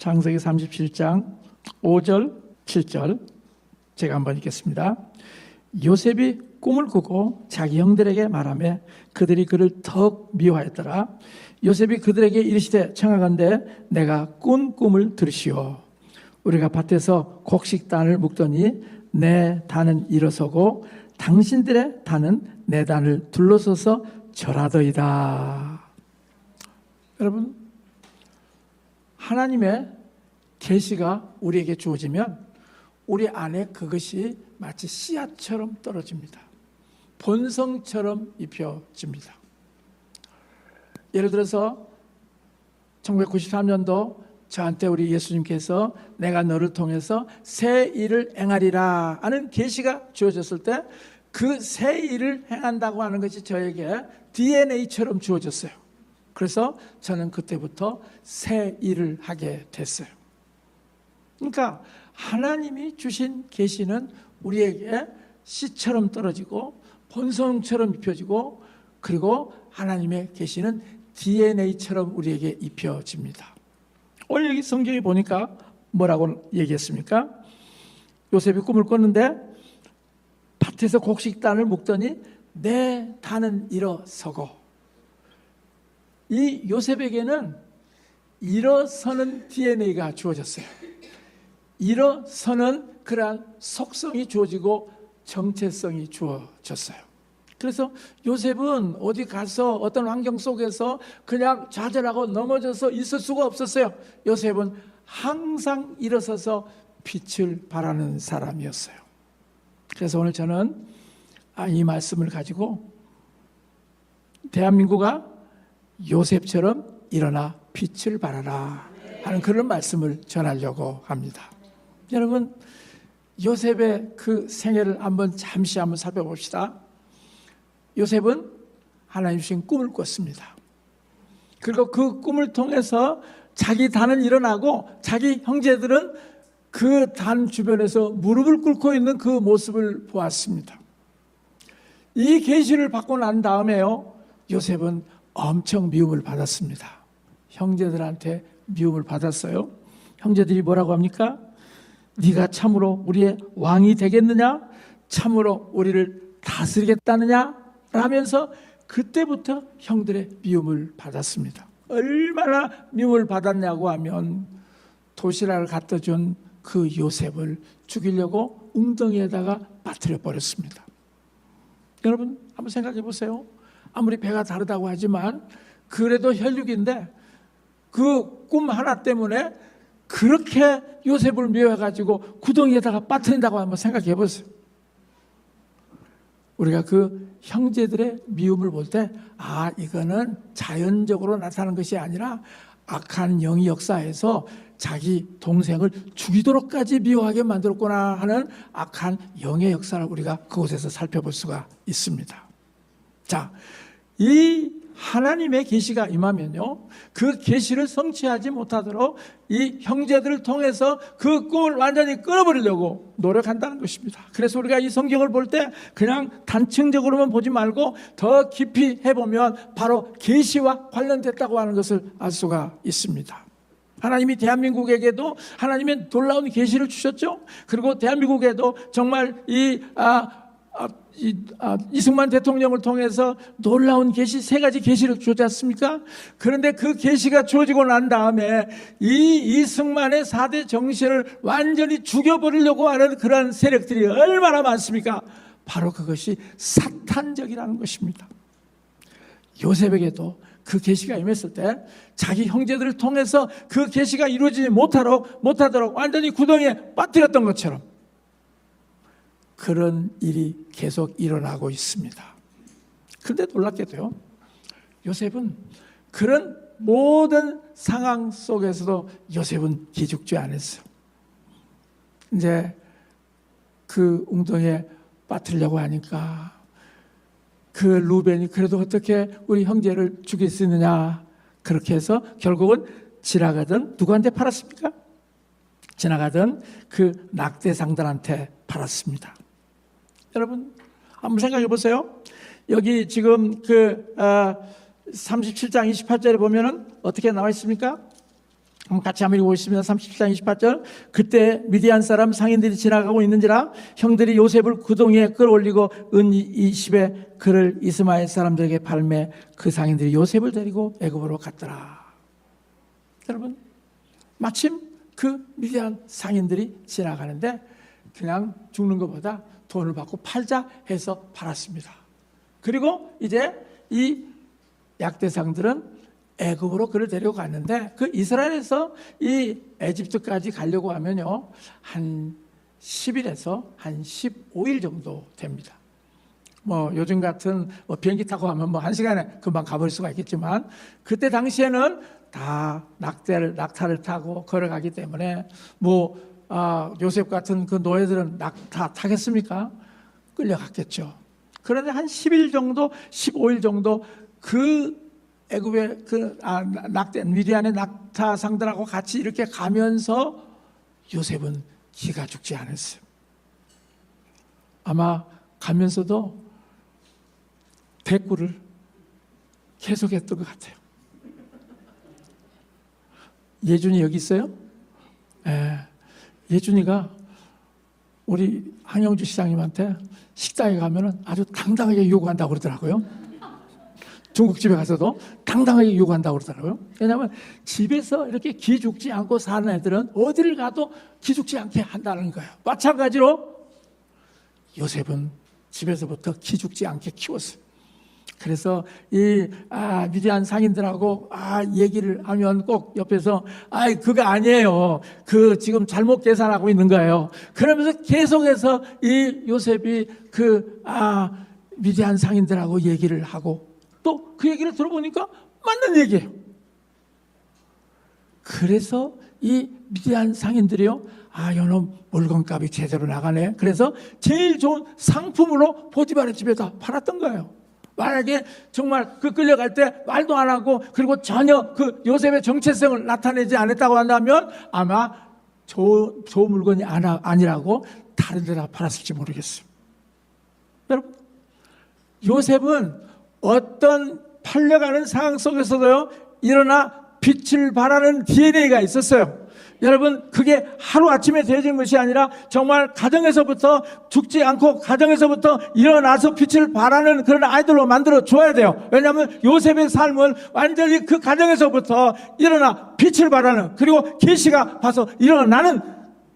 창세기 37장 5절 7절 제가 한번 읽겠습니다. 요셉이 꿈을 꾸고 자기 형들에게 말하며 그들이 그를 더욱 미워하였더라. 요셉이 그들에게 이르시되 청하건대 내가 꾼 꿈을 들으시오. 우리가 밭에서 곡식단을 묶더니 내 단은 일어서고 당신들의 단은 내 단을 둘러서서 절하더이다. 여러분, 하나님의 계시가 우리에게 주어지면 우리 안에 그것이 마치 씨앗처럼 떨어집니다. 본성처럼 입혀집니다. 예를 들어서 1993년도 저한테 우리 예수님께서 내가 너를 통해서 새 일을 행하리라 하는 계시가 주어졌을 때 그 새 일을 행한다고 하는 것이 저에게 DNA처럼 주어졌어요. 그래서 저는 그때부터 새 일을 하게 됐어요. 그러니까 하나님이 주신 계시는 우리에게 씨처럼 떨어지고 본성처럼 입혀지고 그리고 하나님의 계시는 DNA처럼 우리에게 입혀집니다. 오늘 여기 성경에 보니까 뭐라고 얘기했습니까? 요셉이 꿈을 꿨는데 밭에서 곡식단을 묶더니 내 단은 일어서고, 이 요셉에게는 일어서는 DNA가 주어졌어요. 일어서는 그러한 속성이 주어지고 정체성이 주어졌어요. 그래서 요셉은 어디 가서 어떤 환경 속에서 그냥 좌절하고 넘어져서 있을 수가 없었어요. 요셉은 항상 일어서서 빛을 발하는 사람이었어요. 그래서 오늘 저는 이 말씀을 가지고 대한민국아 요셉처럼 일어나 빛을 발하라 하는 그런 말씀을 전하려고 합니다. 여러분, 요셉의 그 생애를 잠시 한번 살펴봅시다. 요셉은 하나님 주신 꿈을 꿨습니다. 그리고 그 꿈을 통해서 자기 단은 일어나고 자기 형제들은 그 단 주변에서 무릎을 꿇고 있는 그 모습을 보았습니다. 이 계시를 받고 난 다음에요, 요셉은 엄청 미움을 받았습니다. 형제들한테 미움을 받았어요. 형제들이 뭐라고 합니까? 네가 참으로 우리의 왕이 되겠느냐? 참으로 우리를 다스리겠다느냐? 라면서 그때부터 형들의 미움을 받았습니다. 얼마나 미움을 받았냐고 하면 도시락을 갖다 준 그 요셉을 죽이려고 웅덩이에다가 빠뜨려 버렸습니다. 여러분 한번 생각해 보세요. 아무리 배가 다르다고 하지만 그래도 혈육인데 그 꿈 하나 때문에 그렇게 요셉을 미워해가지고 구덩이에다가 빠뜨린다고 한번 생각해 보세요. 우리가 그 형제들의 미움을 볼 때 이거는 자연적으로 나타나는 것이 아니라 악한 영의 역사에서 자기 동생을 죽이도록까지 미워하게 만들었구나 하는 악한 영의 역사를 우리가 그곳에서 살펴볼 수가 있습니다. 자, 이 하나님의 계시가 임하면요, 그 계시를 성취하지 못하도록 이 형제들을 통해서 그 꿈을 완전히 끊어버리려고 노력한다는 것입니다. 그래서 우리가 이 성경을 볼 때 그냥 단층적으로만 보지 말고 더 깊이 해보면 바로 계시와 관련됐다고 하는 것을 알 수가 있습니다. 하나님이 대한민국에게도 하나님의 놀라운 계시를 주셨죠. 그리고 대한민국에도 정말 이승만 대통령을 통해서 놀라운 계시, 3가지 계시를 주지 않습니까? 그런데 그 계시가 주어지고 난 다음에 이 이승만의 4대 정신을 완전히 죽여버리려고 하는 그런 세력들이 얼마나 많습니까? 바로 그것이 사탄적이라는 것입니다. 요셉에게도 그 계시가 임했을 때 자기 형제들을 통해서 그 계시가 이루어지지 못하도록 완전히 구덩이에 빠뜨렸던 것처럼 그런 일이 계속 일어나고 있습니다. 그런데 놀랍게도요, 요셉은 그런 모든 상황 속에서도 요셉은 기죽지 않았어요. 이제 그 웅덩이에 빠뜨리려고 하니까 그 루벤이 그래도 어떻게 우리 형제를 죽일 수 있느냐, 그렇게 해서 결국은 지나가던 누구한테 팔았습니까? 지나가던 그 낙대상들한테 팔았습니다. 여러분 한번 생각해 보세요. 여기 지금 그 37장 28절에 보면은 어떻게 나와 있습니까? 같이 한번 읽어보겠습니다. 37장 28절. 그때 미디안 사람 상인들이 지나가고 있는지라 형들이 요셉을 구덩이에 끌어올리고 은 20에 그를 이스마엘 사람들에게 팔매 그 상인들이 요셉을 데리고 애굽으로 갔더라. 여러분, 마침 그 미디안 상인들이 지나가는데 그냥 죽는 것보다 돈을 받고 팔자 해서 팔았습니다. 그리고 이제 이 약대상들은 애굽으로 그를 데리고 갔는데 그 이스라엘에서 이 에집트까지 가려고 하면요 한 10일에서 한 15일 정도 됩니다. 뭐 요즘 같은 비행기 타고 가면 뭐 1시간에 금방 가볼 수가 있겠지만 그때 당시에는 다 낙타를 타고 걸어가기 때문에 요셉 같은 그 노예들은 낙타 타겠습니까? 끌려갔겠죠. 그런데 한 10일 정도, 15일 정도 그 애굽의 미디안의 낙타상들하고 같이 이렇게 가면서 요셉은 기가 죽지 않았어요. 아마 가면서도 대꾸를 계속했던 것 같아요. 예준이 여기 있어요? 예준이가 우리 한영주 시장님한테 식당에 가면은 아주 당당하게 요구한다고 그러더라고요. 중국집에 가서도 당당하게 요구한다고 그러더라고요. 왜냐하면 집에서 이렇게 기죽지 않고 사는 애들은 어디를 가도 기죽지 않게 한다는 거예요. 마찬가지로 요셉은 집에서부터 기죽지 않게 키웠어요. 그래서 이 미디안 상인들하고 얘기를 하면 꼭 옆에서 그거 아니에요. 그 지금 잘못 계산하고 있는 거예요. 그러면서 계속해서 이 요셉이 미디안 상인들하고 얘기를 하고 또 그 얘기를 들어보니까 맞는 얘기예요. 그래서 이 미디안 상인들이요, 이놈 물건값이 제대로 나가네. 그래서 제일 좋은 상품으로 보디발의 집에다 팔았던 거예요. 만약에 정말 그 끌려갈 때 말도 안 하고 그리고 전혀 그 요셉의 정체성을 나타내지 않았다고 한다면 아마 좋은 물건이 아니라고 다른 데다 팔았을지 모르겠어요. 여러분, 요셉은 어떤 팔려가는 상황 속에서도요 일어나 빛을 발하는 DNA가 있었어요. 여러분, 그게 하루아침에 되어진 것이 아니라 정말 가정에서부터 죽지 않고 가정에서부터 일어나서 빛을 발하는 그런 아이들로 만들어 줘야 돼요. 왜냐하면 요셉의 삶은 완전히 그 가정에서부터 일어나 빛을 발하는, 그리고 계시가 봐서 일어나는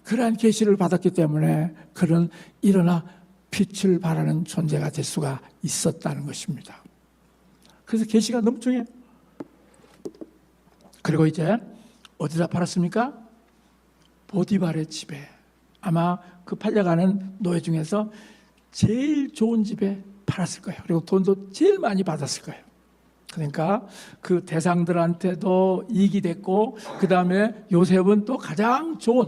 그러한 계시를 받았기 때문에 그런 일어나 빛을 발하는 존재가 될 수가 있었다는 것입니다. 그래서 계시가 너무 중요해요. 그리고 이제 어디다 팔았습니까? 보디발의 집에. 아마 그 팔려가는 노예 중에서 제일 좋은 집에 팔았을 거예요. 그리고 돈도 제일 많이 받았을 거예요. 그러니까 그 대상들한테도 이익이 됐고, 그 다음에 요셉은 또 가장 좋은,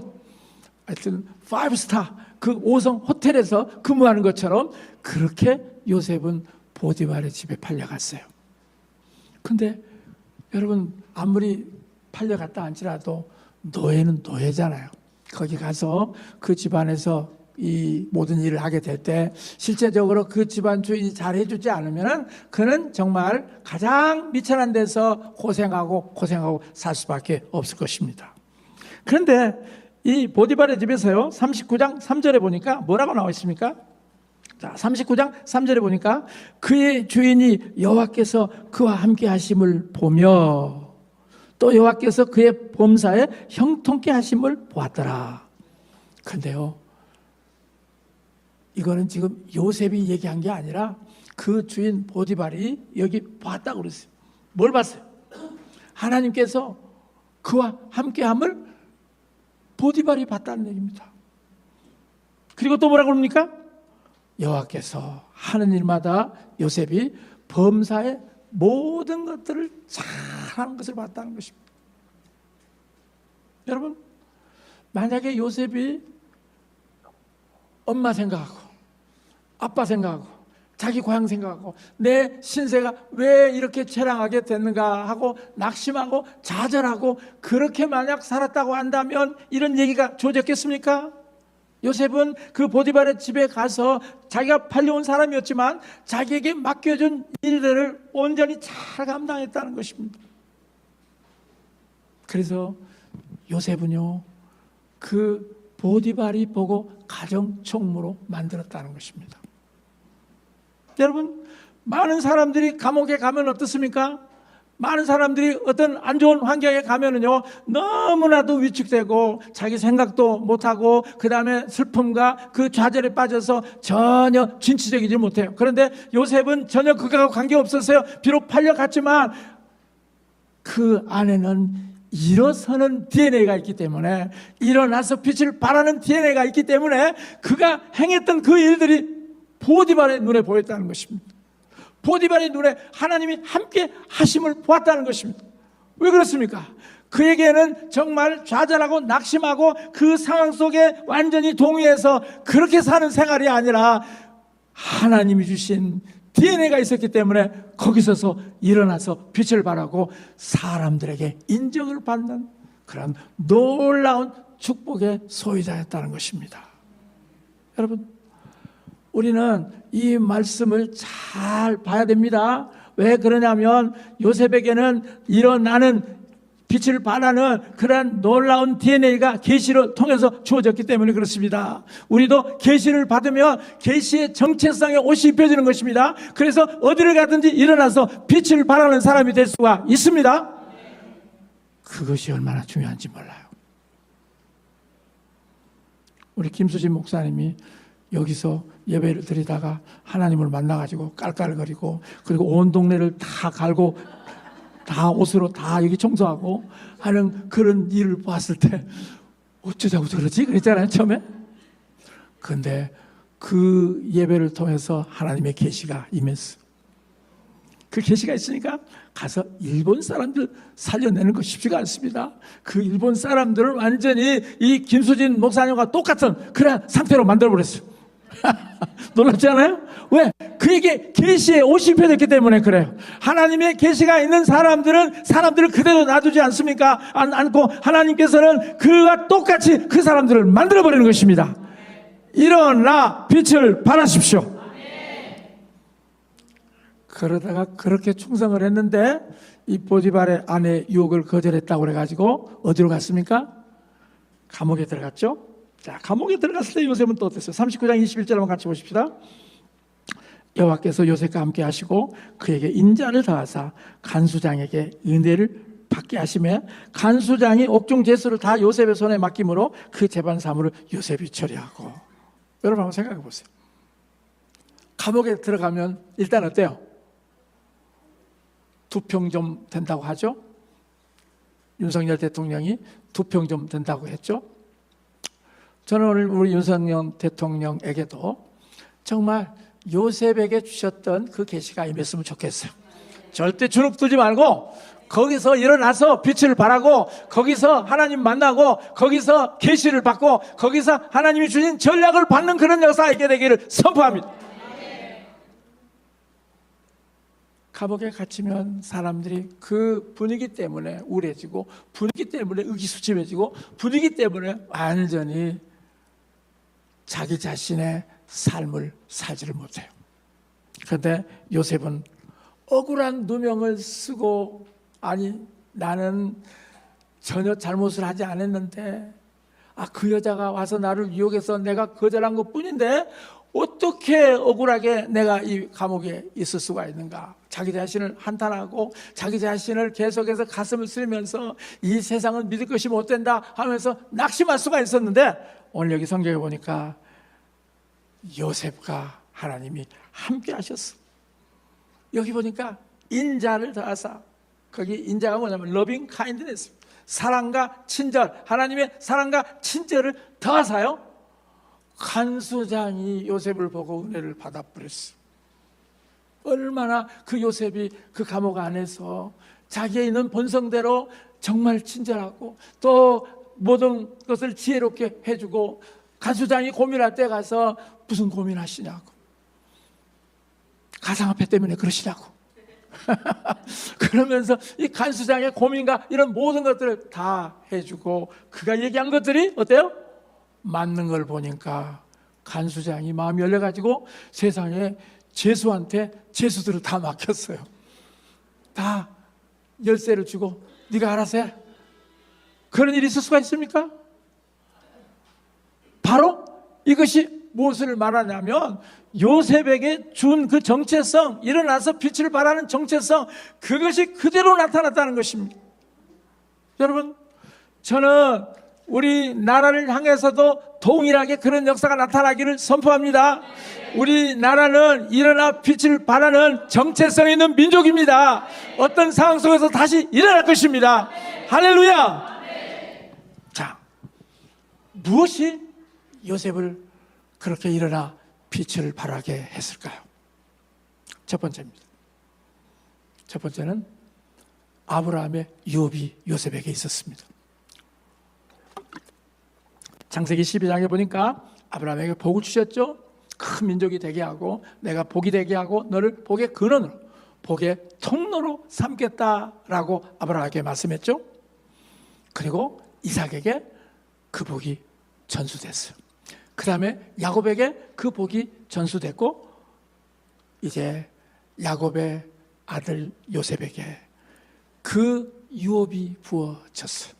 하여튼 5스타 그 5성 호텔에서 근무하는 것처럼 그렇게 요셉은 보디발의 집에 팔려갔어요. 근데 여러분, 아무리 팔려갔다 할지라도 노예는 노예잖아요. 거기 가서 그 집안에서 이 모든 일을 하게 될 때 실제적으로 그 집안 주인이 잘해주지 않으면 그는 정말 가장 미천한 데서 고생하고 살 수밖에 없을 것입니다. 그런데 이 보디발의 집에서요 39장 3절에 보니까 뭐라고 나와 있습니까? 자, 39장 3절에 보니까 그의 주인이 여호와께서 그와 함께 하심을 보며 또 여호와께서 그의 범사에 형통케 하심을 보았더라. 그런데요, 이거는 지금 요셉이 얘기한 게 아니라 그 주인 보디발이 여기 봤다고 그랬어요. 뭘 봤어요? 하나님께서 그와 함께함을 보디발이 봤다는 얘기입니다. 그리고 또 뭐라고 합니까? 여호와께서 하는 일마다 요셉이 범사의 모든 것들을 잘하는 것을 봤다는 것입니다. 여러분, 만약에 요셉이 엄마 생각하고 아빠 생각하고 자기 고향 생각하고 내 신세가 왜 이렇게 처량하게 됐는가 하고 낙심하고 좌절하고 그렇게 만약 살았다고 한다면 이런 얘기가 좋아졌겠습니까? 요셉은 그 보디발의 집에 가서 자기가 팔려온 사람이었지만 자기에게 맡겨준 일들을 온전히 잘 감당했다는 것입니다. 그래서 요셉은요, 그 보디발이 보고 가정총무로 만들었다는 것입니다. 여러분, 많은 사람들이 감옥에 가면 어떻습니까? 많은 사람들이 어떤 안 좋은 환경에 가면은요, 너무나도 위축되고 자기 생각도 못하고 그 다음에 슬픔과 그 좌절에 빠져서 전혀 진취적이지 못해요. 그런데 요셉은 전혀 그거하고 관계없었어요. 비록 팔려갔지만 그 안에는 일어서는 DNA가 있기 때문에, 일어나서 빛을 발하는 DNA가 있기 때문에 그가 행했던 그 일들이 보디발의 눈에 보였다는 것입니다. 보디발의 눈에 하나님이 함께 하심을 보았다는 것입니다. 왜 그렇습니까? 그에게는 정말 좌절하고 낙심하고 그 상황 속에 완전히 동의해서 그렇게 사는 생활이 아니라 하나님이 주신 DNA가 있었기 때문에 거기서서 일어나서 빛을 발하고 사람들에게 인정을 받는 그런 놀라운 축복의 소유자였다는 것입니다. 여러분, 우리는 이 말씀을 잘 봐야 됩니다. 왜 그러냐면 요셉에게는 일어나는 빛을 발하는 그러한 놀라운 DNA가 계시를 통해서 주어졌기 때문에 그렇습니다. 우리도 계시를 받으면 계시의 정체성에 옷이 입혀지는 것입니다. 그래서 어디를 가든지 일어나서 빛을 발하는 사람이 될 수가 있습니다. 그것이 얼마나 중요한지 몰라요. 우리 김수진 목사님이 여기서 예배를 드리다가 하나님을 만나가지고 깔깔거리고, 그리고 온 동네를 다 갈고 다 옷으로 다 여기 청소하고 하는 그런 일을 봤을 때 어쩌자고 저러지? 그랬잖아요, 처음에. 근데 그 예배를 통해서 하나님의 계시가 임했어. 그 계시가 있으니까 가서 일본 사람들 살려내는 거 쉽지가 않습니다. 그 일본 사람들을 완전히 이 김수진 목사님과 똑같은 그런 상태로 만들어버렸어요. 놀랍지 않아요? 왜? 그에게 계시에 옷이 입혀졌기 때문에 그래요. 하나님의 계시가 있는 사람들을 그대로 놔두지 않습니까? 않고 하나님께서는 그와 똑같이 그 사람들을 만들어버리는 것입니다. 일어나 빛을 발하십시오. 그러다가 그렇게 충성을 했는데 이 보디발의 아내 유혹을 거절했다고 그래가지고 어디로 갔습니까? 감옥에 들어갔죠. 자, 감옥에 들어갔을 때 요셉은 또 어땠어요? 39장 21절 한번 같이 보십시다. 여호와께서 요셉과 함께 하시고 그에게 인자를 더하사 간수장에게 은혜를 받게 하시매 간수장이 옥중 제수를 다 요셉의 손에 맡김으로 그 재반 사물을 요셉이 처리하고. 여러분 한번 생각해 보세요. 감옥에 들어가면 일단 어때요? 두 평 좀 된다고 하죠. 윤석열 대통령이 두 평 좀 된다고 했죠. 저는 오늘 우리 윤석열 대통령에게도 정말 요셉에게 주셨던 그 계시가 임했으면 좋겠어요. 절대 주눅 들지 말고 거기서 일어나서 빛을 발하고 거기서 하나님 만나고 거기서 계시를 받고 거기서 하나님이 주신 전략을 받는 그런 역사가 있게 되기를 선포합니다. 감옥에 갇히면 사람들이 그 분위기 때문에 우울해지고 분위기 때문에 의기소침해지고 분위기 때문에 완전히 자기 자신의 삶을 살지를 못해요. 그런데 요셉은 억울한 누명을 쓰고, 아니 나는 전혀 잘못을 하지 않았는데 그 여자가 와서 나를 유혹해서 내가 거절한 것뿐인데 어떻게 억울하게 내가 이 감옥에 있을 수가 있는가. 자기 자신을 한탄하고 자기 자신을 계속해서 가슴을 쓰면서 이 세상은 믿을 것이 못 된다 하면서 낙심할 수가 있었는데, 오늘 여기 성경에 보니까 요셉과 하나님이 함께 하셨어. 여기 보니까 인자를 더하사, 거기 인자가 뭐냐면 러빙 카인드네스, 사랑과 친절, 하나님의 사랑과 친절을 더하사요 간수장이 요셉을 보고 은혜를 받아버렸어. 얼마나 그 요셉이 그 감옥 안에서 자기의 있는 본성대로 정말 친절하고 또 모든 것을 지혜롭게 해주고, 간수장이 고민할 때 가서 무슨 고민하시냐고, 가상화폐 때문에 그러시냐고 그러면서 이 간수장의 고민과 이런 모든 것들을 다 해주고, 그가 얘기한 것들이 어때요? 맞는 걸 보니까 간수장이 마음이 열려가지고 세상에 제수한테 제수들을 다 맡겼어요. 다 열쇠를 주고 네가 알아서 해. 그런 일이 있을 수가 있습니까? 바로 이것이 무엇을 말하냐면 요셉에게 준 그 정체성, 일어나서 빛을 발하는 정체성, 그것이 그대로 나타났다는 것입니다. 여러분, 저는 우리 나라를 향해서도 동일하게 그런 역사가 나타나기를 선포합니다. 우리 나라는 일어나 빛을 발하는 정체성 있는 민족입니다. 어떤 상황 속에서 다시 일어날 것입니다. 할렐루야. 자, 무엇이 요셉을 그렇게 일어나 빛을 발하게 했을까요? 첫 번째입니다. 첫 번째는 아브라함의 유업이 요셉에게 있었습니다. 창세기 12장에 보니까 아브라함에게 복을 주셨죠. 큰 민족이 되게 하고 내가 복이 되게 하고 너를 복의 근원으로, 복의 통로로 삼겠다라고 아브라함에게 말씀했죠. 그리고 이삭에게 그 복이 전수됐어요. 그 다음에 야곱에게 그 복이 전수됐고 이제 야곱의 아들 요셉에게 그 유업이 부어졌어요.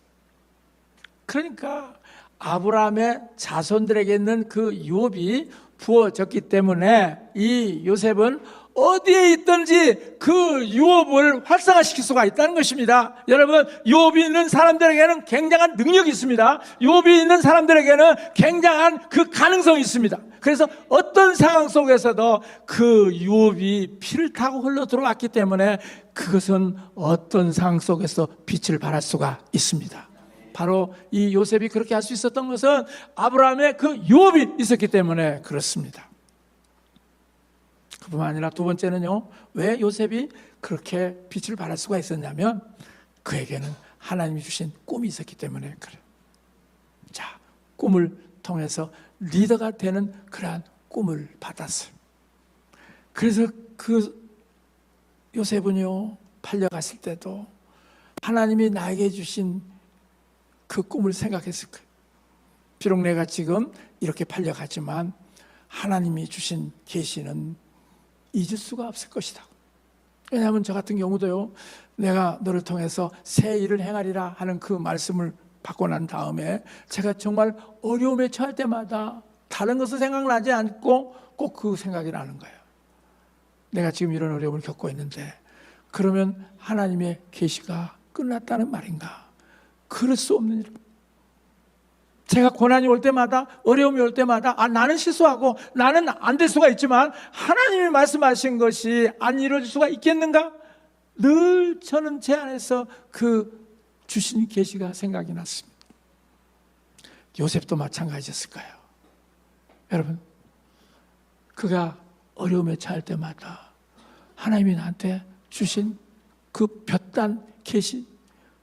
그러니까 아브라함의 자손들에게 있는 그 유업이 부어졌기 때문에 이 요셉은 어디에 있든지 그 유업을 활성화시킬 수가 있다는 것입니다. 여러분, 유업이 있는 사람들에게는 굉장한 능력이 있습니다. 유업이 있는 사람들에게는 굉장한 그 가능성이 있습니다. 그래서 어떤 상황 속에서도 그 유업이 피를 타고 흘러 들어왔기 때문에 그것은 어떤 상황 속에서 빛을 발할 수가 있습니다. 바로 이 요셉이 그렇게 할 수 있었던 것은 아브라함의 그 유업이 있었기 때문에 그렇습니다. 그뿐만 아니라 두 번째는요, 왜 요셉이 그렇게 빛을 발할 수가 있었냐면 그에게는 하나님이 주신 꿈이 있었기 때문에 그래요. 자, 꿈을 통해서 리더가 되는 그러한 꿈을 받았어요. 그래서 그 요셉은요, 팔려갔을 때도 하나님이 나에게 주신 그 꿈을 생각했을 거예요. 비록 내가 지금 이렇게 팔려가지만 하나님이 주신 계시는 잊을 수가 없을 것이다. 왜냐하면 저 같은 경우도요, 내가 너를 통해서 새 일을 행하리라 하는 그 말씀을 받고 난 다음에 제가 정말 어려움에 처할 때마다 다른 것은 생각나지 않고 꼭 그 생각이 나는 거예요. 내가 지금 이런 어려움을 겪고 있는데 그러면 하나님의 계시가 끝났다는 말인가? 그럴 수 없는 일. 제가 고난이 올 때마다, 어려움이 올 때마다 나는 실수하고 나는 안 될 수가 있지만 하나님이 말씀하신 것이 안 이루어질 수가 있겠는가? 늘 저는 제 안에서 그 주신 계시가 생각이 났습니다. 요셉도 마찬가지였을 거예요. 여러분, 그가 어려움에 처할 때마다 하나님이 나한테 주신 그 볕단 계시,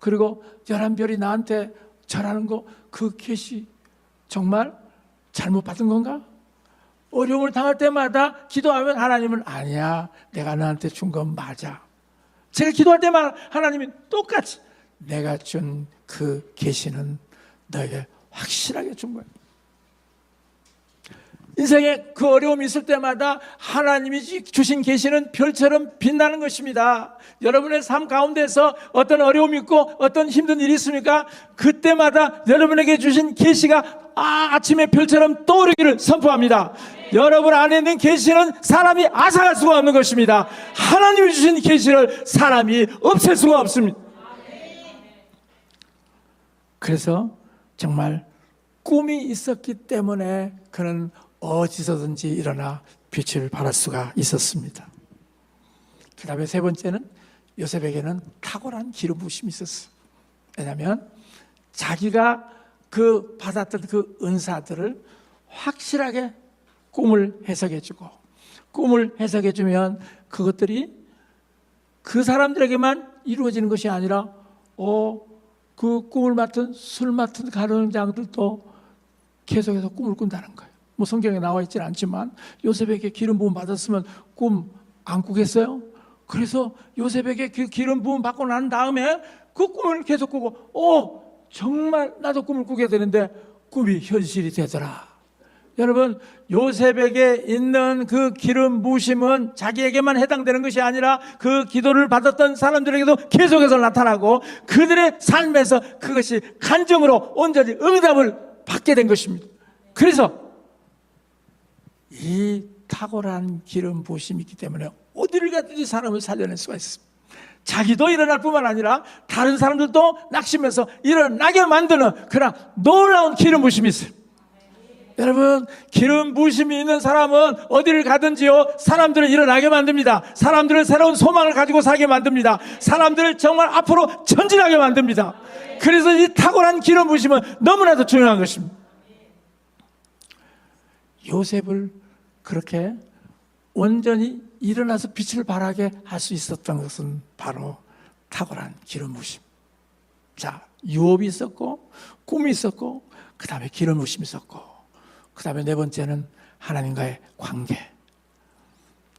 그리고 11별이 나한테 절하는 거, 그 계시 정말 잘못 받은 건가? 어려움을 당할 때마다 기도하면 하나님은 아니야, 내가 너한테 준 건 맞아. 제가 기도할 때마다 하나님이 똑같이 내가 준 그 계시는 너에게 확실하게 준 거예요. 인생에 그 어려움이 있을 때마다 하나님이 주신 계시는 별처럼 빛나는 것입니다. 여러분의 삶 가운데서 어떤 어려움이 있고 어떤 힘든 일이 있습니까? 그때마다 여러분에게 주신 계시가 아침에 별처럼 떠오르기를 선포합니다. 여러분 안에 있는 계시는 사람이 앗아갈 수가 없는 것입니다. 하나님이 주신 계시를 사람이 없앨 수가 없습니다. 그래서 정말 꿈이 있었기 때문에 그는 어디서든지 일어나 빛을 발할 수가 있었습니다. 그 다음에 세 번째는 요셉에게는 탁월한 기름 부심이 있었어요. 왜냐하면 자기가 그 받았던 그 은사들을 확실하게 꿈을 해석해주고, 꿈을 해석해주면 그것들이 그 사람들에게만 이루어지는 것이 아니라 그 꿈을 맡은 술 맡은 가론장들도 계속해서 꿈을 꾼다는 거예요. 뭐 성경에 나와 있지는 않지만 요셉에게 기름 부음 받았으면 꿈 안 꾸겠어요? 그래서 요셉에게 그 기름 부음 받고 난 다음에 그 꿈을 계속 꾸고 정말 나도 꿈을 꾸게 되는데 꿈이 현실이 되더라. 여러분, 요셉에게 있는 그 기름 부으심은 자기에게만 해당되는 것이 아니라 그 기도를 받았던 사람들에게도 계속해서 나타나고 그들의 삶에서 그것이 간증으로 온전히 응답을 받게 된 것입니다. 그래서 이 탁월한 기름 부으심이 있기 때문에 어디를 가든지 사람을 살려낼 수가 있습니다. 자기도 일어날 뿐만 아니라 다른 사람들도 낙심해서 일어나게 만드는 그런 놀라운 기름 부으심이 있어요. 여러분, 기름 부으심이 있는 사람은 어디를 가든지요, 사람들을 일어나게 만듭니다. 사람들을 새로운 소망을 가지고 살게 만듭니다. 사람들을 정말 앞으로 전진하게 만듭니다. 그래서 이 탁월한 기름 부으심은 너무나도 중요한 것입니다. 요셉을 그렇게 온전히 일어나서 빛을 발하게 할 수 있었던 것은 바로 탁월한 기름 부으심. 자, 유업이 있었고 꿈이 있었고 그 다음에 기름 부으심이 있었고 그 다음에 네 번째는 하나님과의 관계.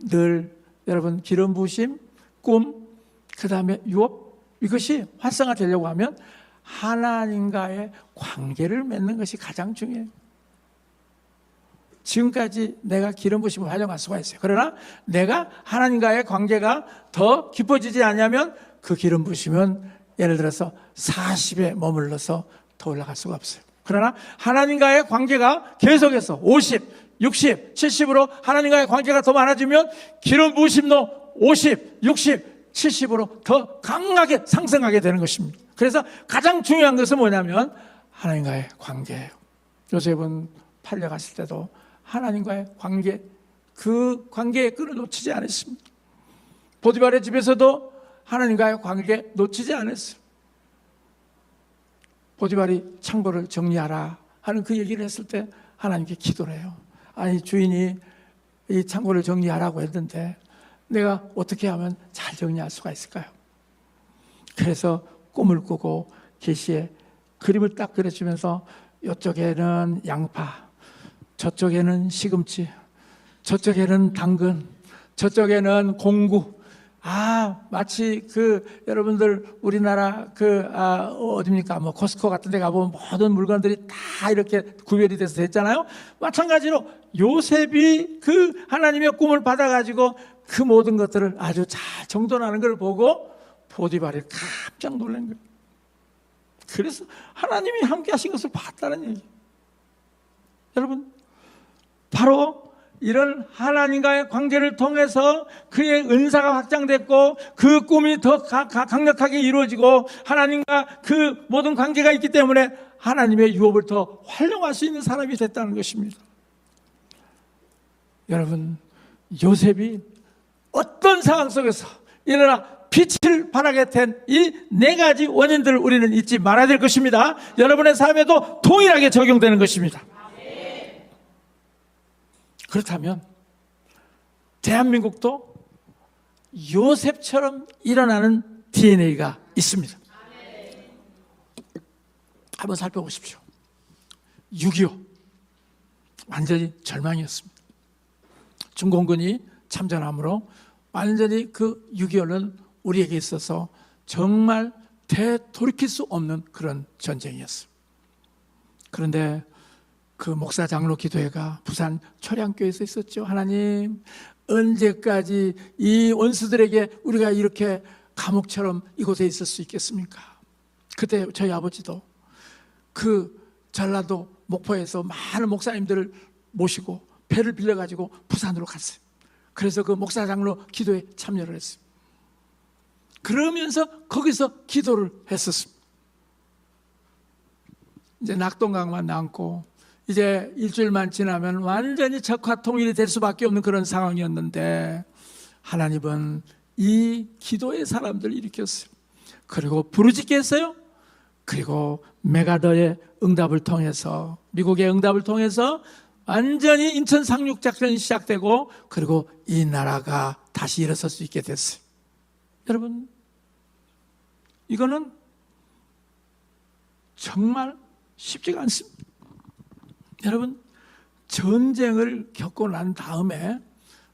늘 여러분 기름 부으심, 꿈, 그 다음에 유업, 이것이 활성화되려고 하면 하나님과의 관계를 맺는 것이 가장 중요해요. 지금까지 내가 기름 부으심을 활용할 수가 있어요. 그러나 내가 하나님과의 관계가 더 깊어지지 않으면 그 기름 부으심은 예를 들어서 40에 머물러서 더 올라갈 수가 없어요. 그러나 하나님과의 관계가 계속해서 50, 60, 70으로 하나님과의 관계가 더 많아지면 기름 부으심도 50, 60, 70으로 더 강하게 상승하게 되는 것입니다. 그래서 가장 중요한 것은 뭐냐면 하나님과의 관계예요. 요셉은 팔려갔을 때도 하나님과의 관계, 그 관계의 끈을 놓치지 않았습니다. 보디발의 집에서도 하나님과의 관계 놓치지 않았어요. 보디발이 창고를 정리하라 하는 그 얘기를 했을 때 하나님께 기도를 해요. 아니, 주인이 이 창고를 정리하라고 했는데 내가 어떻게 하면 잘 정리할 수가 있을까요? 그래서 꿈을 꾸고 계시에 그림을 딱 그려주면서 이쪽에는 양파, 저쪽에는 시금치, 저쪽에는 당근, 저쪽에는 공구. 마치 여러분들 우리나라 어디입니까? 뭐 코스코 같은 데 가보면 모든 물건들이 다 이렇게 구별이 돼서 됐잖아요. 마찬가지로 요셉이 그 하나님의 꿈을 받아가지고 그 모든 것들을 아주 잘 정돈하는 걸 보고 보디발이 깜짝 놀란 거예요. 그래서 하나님이 함께 하신 것을 봤다는 얘기예요. 여러분, 바로 이런 하나님과의 관계를 통해서 그의 은사가 확장됐고 그 꿈이 더 강력하게 이루어지고 하나님과 그 모든 관계가 있기 때문에 하나님의 유업을 더 활용할 수 있는 사람이 됐다는 것입니다. 여러분, 요셉이 어떤 상황 속에서 일어나 빛을 발하게 된 이 네 가지 원인들을 우리는 잊지 말아야 될 것입니다. 여러분의 삶에도 동일하게 적용되는 것입니다. 그렇다면 대한민국도 요셉처럼 일어나는 DNA가 있습니다. 한번 살펴보십시오. 6.25 완전히 절망이었습니다. 중공군이 참전함으로 완전히 그 6.25는 우리에게 있어서 정말 되돌이킬 수 없는 그런 전쟁이었습니다. 그런데 그 목사 장로 기도회가 부산 초량교회에서 있었죠. 하나님, 언제까지 이 원수들에게 우리가 이렇게 감옥처럼 이곳에 있을 수 있겠습니까? 그때 저희 아버지도 그 전라도 목포에서 많은 목사님들을 모시고 배를 빌려가지고 부산으로 갔어요. 그래서 그 목사 장로 기도에 참여를 했어요. 그러면서 거기서 기도를 했었습니다. 이제 낙동강만 남고 이제 일주일만 지나면 완전히 적화 통일이 될 수밖에 없는 그런 상황이었는데 하나님은 이 기도의 사람들을 일으켰어요. 그리고 부르짖게 했어요. 그리고 메가더의 응답을 통해서, 미국의 응답을 통해서 완전히 인천 상륙작전이 시작되고 그리고 이 나라가 다시 일어설 수 있게 됐어요. 여러분, 이거는 정말 쉽지가 않습니다. 여러분, 전쟁을 겪고 난 다음에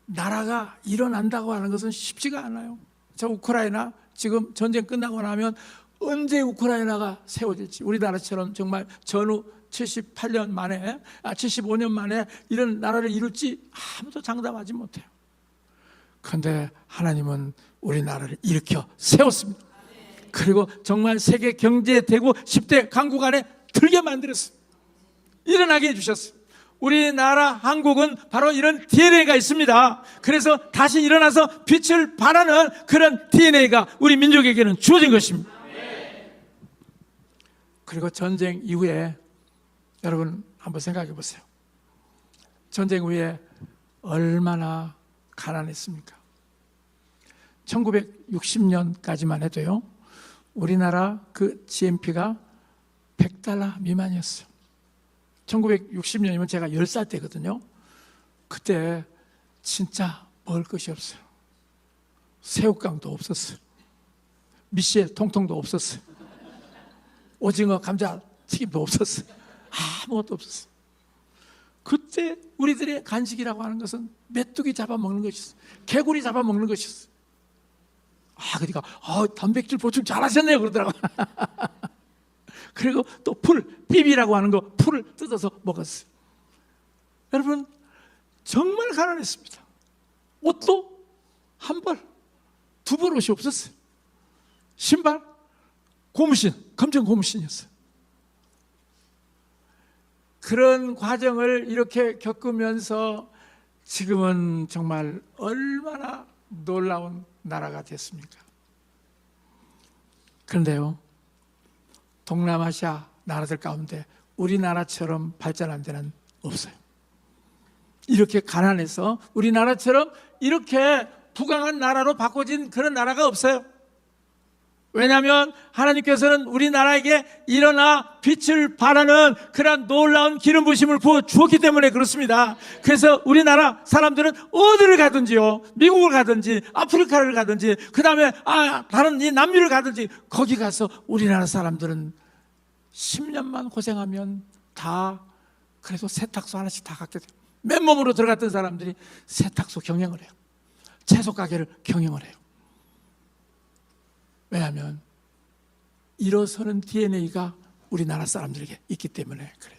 나라가 일어난다고 하는 것은 쉽지가 않아요. 저 우크라이나 지금 전쟁 끝나고 나면 언제 우크라이나가 세워질지, 우리나라처럼 정말 전후 78년 만에 75년 만에 이런 나라를 이룰지 아무도 장담하지 못해요. 그런데 하나님은 우리나라를 일으켜 세웠습니다. 그리고 정말 세계 경제 대국 10대 강국 안에 들게 만들었어요. 일어나게 해주셨어요. 우리나라 한국은 바로 이런 DNA가 있습니다. 그래서 다시 일어나서 빛을 발하는 그런 DNA가 우리 민족에게는 주어진 것입니다. 그리고 전쟁 이후에 여러분 한번 생각해 보세요. 전쟁 후에 얼마나 가난했습니까? 1960년까지만 해도요, 우리나라 그 GNP가 $100 미만이었어요. 1960년이면 제가 10살 때거든요. 그때 진짜 먹을 것이 없어요. 새우깡도 없었어요. 미시에 통통도 없었어요. 오징어 감자 튀김도 없었어요. 아무것도 없었어요. 그때 우리들의 간식이라고 하는 것은 메뚜기 잡아먹는 것이었어요. 개구리 잡아먹는 것이었어요. 그러니까 단백질 보충 잘하셨네요 그러더라고요. 그리고 또 비비라고 하는 거, 풀을 뜯어서 먹었어요. 여러분 정말 가난했습니다. 옷도 한 벌, 두 벌 옷이 없었어요. 신발, 고무신, 검정 고무신이었어요. 그런 과정을 이렇게 겪으면서 지금은 정말 얼마나 놀라운 나라가 됐습니까? 그런데요, 동남아시아 나라들 가운데 우리나라처럼 발전한 데는 없어요. 이렇게 가난해서 우리나라처럼 이렇게 부강한 나라로 바꿔진 그런 나라가 없어요. 왜냐하면 하나님께서는 우리나라에게 일어나 빛을 발하는 그런 놀라운 기름 부으심을 부어 주었기 때문에 그렇습니다. 그래서 우리나라 사람들은 어디를 가든지요, 미국을 가든지 아프리카를 가든지 그 다음에 다른 이 남미를 가든지 거기 가서 우리나라 사람들은 10년만 고생하면 다 그래도 세탁소 하나씩 다 갖게 돼요. 맨몸으로 들어갔던 사람들이 세탁소 경영을 해요. 채소 가게를 경영을 해요. 왜냐하면 일어서는 DNA가 우리나라 사람들에게 있기 때문에 그래요.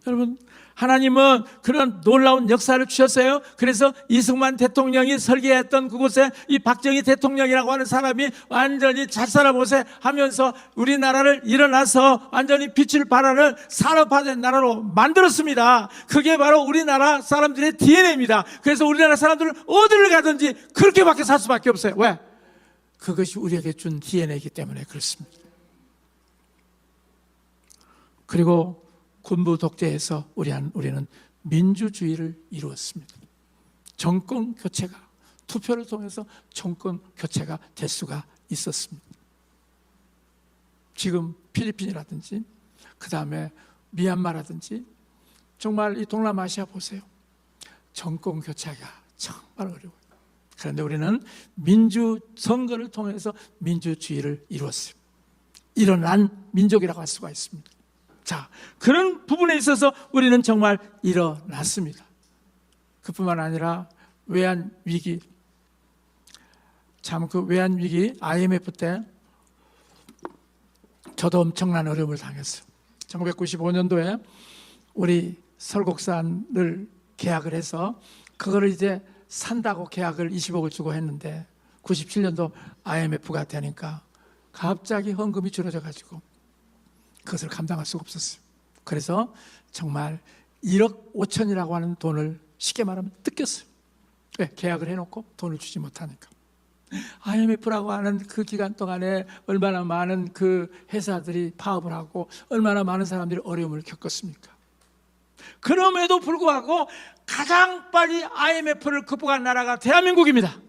여러분, 하나님은 그런 놀라운 역사를 주셨어요. 그래서 이승만 대통령이 설계했던 그곳에 이 박정희 대통령이라고 하는 사람이 완전히 잘 살아보세 하면서 우리나라를 일어나서 완전히 빛을 발하는 산업화된 나라로 만들었습니다. 그게 바로 우리나라 사람들의 DNA입니다. 그래서 우리나라 사람들은 어디를 가든지 그렇게밖에 살 수밖에 없어요. 왜? 그것이 우리에게 준 DNA이기 때문에 그렇습니다. 그리고 군부 독재에서 우리는 민주주의를 이루었습니다. 정권 교체가, 투표를 통해서 정권 교체가 될 수가 있었습니다. 지금 필리핀이라든지 그 다음에 미얀마라든지 정말 이 동남아시아 보세요. 정권 교체가 정말 어려워요. 그런데 우리는 민주 선거를 통해서 민주주의를 이루었어요. 일어난 민족이라고 할 수가 있습니다. 자, 그런 부분에 있어서 우리는 정말 일어났습니다. 그뿐만 아니라 외환위기, 참 그 외환위기 IMF 때 저도 엄청난 어려움을 당했어요. 1995년도에 우리 설국산을 계약을 해서 그거를 이제 산다고 계약을 20억을 주고 했는데 97년도 IMF가 되니까 갑자기 헌금이 줄어져 가지고 그것을 감당할 수가 없었어요. 그래서 정말 1억 5천이라고 하는 돈을 쉽게 말하면 뜯겼어요. 왜? 계약을 해놓고 돈을 주지 못하니까. IMF라고 하는 그 기간 동안에 얼마나 많은 그 회사들이 파업을 하고 얼마나 많은 사람들이 어려움을 겪었습니까? 그럼에도 불구하고 가장 빨리 IMF를 극복한 나라가 대한민국입니다.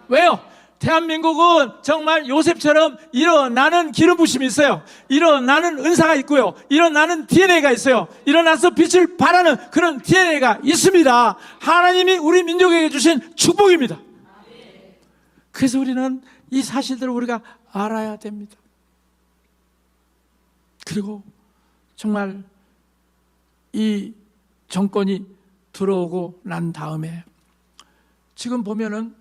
왜요? 대한민국은 정말 요셉처럼 일어나는 기름 부심이 있어요. 일어나는 은사가 있고요. 일어나는 DNA가 있어요. 일어나서 빛을 발하는 그런 DNA가 있습니다. 하나님이 우리 민족에게 주신 축복입니다. 그래서 우리는 이 사실들을 우리가 알아야 됩니다. 그리고 정말 이 정권이 들어오고 난 다음에 지금 보면은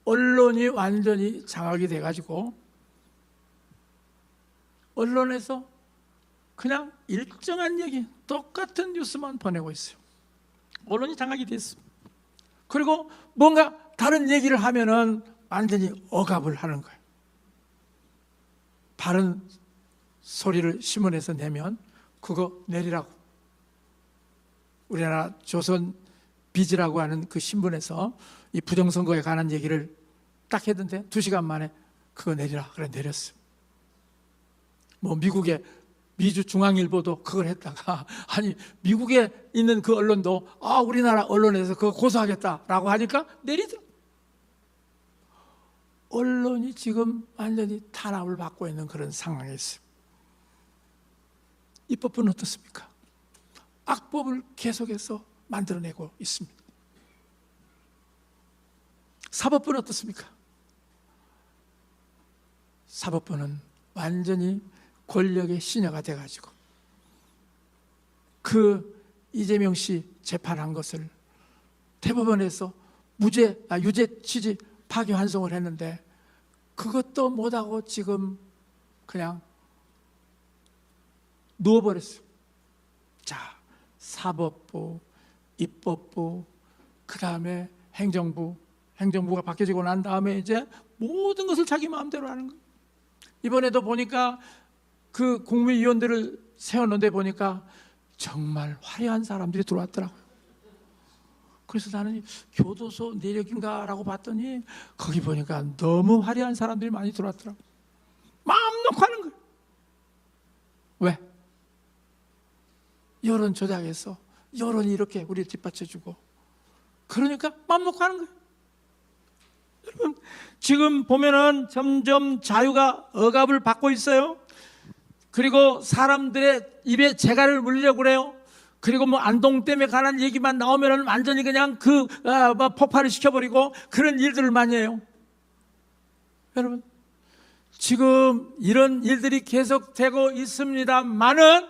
언론이 완전히 장악이 돼가지고 언론에서 그냥 일정한 얘기, 똑같은 뉴스만 보내고 있어요. 언론이 장악이 됐어. 그리고 뭔가 다른 얘기를 하면은 완전히 억압을 하는 거예요. 바른 소리를 신문에서 내면 그거 내리라고. 우리나라 조선 비즈라고 하는 그 신문에서 이 부정선거에 관한 얘기를 딱 했는데 2시간 만에 그거 내리라. 그래 내렸어요. 뭐 미국의 미주중앙일보도 그걸 했다가 아니 미국에 있는 그 언론도 우리나라 언론에서 그거 고소하겠다라고 하니까 내리더라고요. 언론이 지금 완전히 탄압을 받고 있는 그런 상황에 있어요. 입법부는 어떻습니까? 악법을 계속해서 만들어내고 있습니다. 사법부는 어떻습니까? 사법부는 완전히 권력의 시녀가 돼가지고 그 이재명 씨 재판한 것을 대법원에서 유죄 취지 파기환송을 했는데 그것도 못하고 지금 그냥 누워버렸어요. 자, 사법부, 입법부, 그 다음에 행정부가 바뀌어지고 난 다음에 이제 모든 것을 자기 마음대로 하는 거예요. 이번에도 보니까 그 국무위원들을 세웠는데 보니까 정말 화려한 사람들이 들어왔더라고요. 그래서 나는 교도소 내력인가라고 봤더니 거기 보니까 너무 화려한 사람들이 많이 들어왔더라고요. 마음 놓고 하는 거예요. 왜? 여론 조작해서 여론이 이렇게 우리를 뒷받쳐주고 그러니까 마음 놓고 하는 거예요. 여러분 지금 보면은 점점 자유가 억압을 받고 있어요. 그리고 사람들의 입에 재갈을 물리려고 그래요. 그리고 뭐 안동댐에 관한 얘기만 나오면은 완전히 그냥 폭발을 시켜버리고 그런 일들을 많이 해요. 여러분 지금 이런 일들이 계속되고 있습니다만은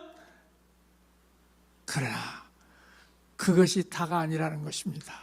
그러나 그것이 다가 아니라는 것입니다.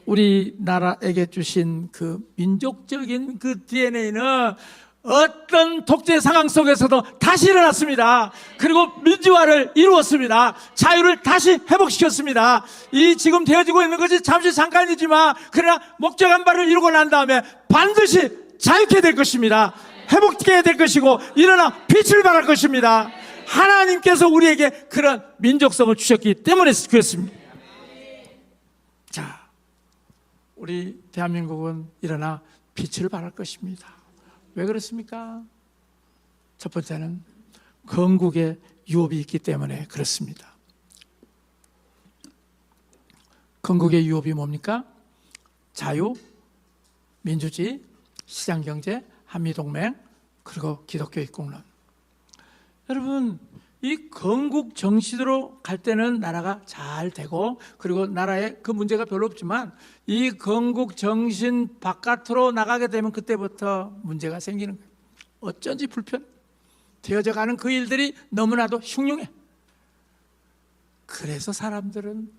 우리나라에게 주신 그 민족적인 그 DNA는 어떤 독재 상황 속에서도 다시 일어났습니다. 그리고 민주화를 이루었습니다. 자유를 다시 회복시켰습니다. 이 지금 되어지고 있는 것이 잠시 잠깐이지만 그러나 목적한 바를 이루고 난 다음에 반드시 자유케 될 것입니다. 회복되게 될 것이고 일어나 빛을 발할 것입니다. 하나님께서 우리에게 그런 민족성을 주셨기 때문에 그렇습니다. 자, 우리 대한민국은 일어나 빛을 발할 것입니다. 왜 그렇습니까? 첫 번째는 건국의 유업이 있기 때문에 그렇습니다. 건국의 유업이 뭡니까? 자유, 민주주의, 시장경제, 한미동맹, 그리고 기독교 입국론. 여러분 이 건국 정신으로 갈 때는 나라가 잘 되고 그리고 나라에 그 문제가 별로 없지만 이 건국 정신 바깥으로 나가게 되면 그때부터 문제가 생기는 거예요. 어쩐지 되어져 가는 그 일들이 너무나도 흉흉해. 그래서 사람들은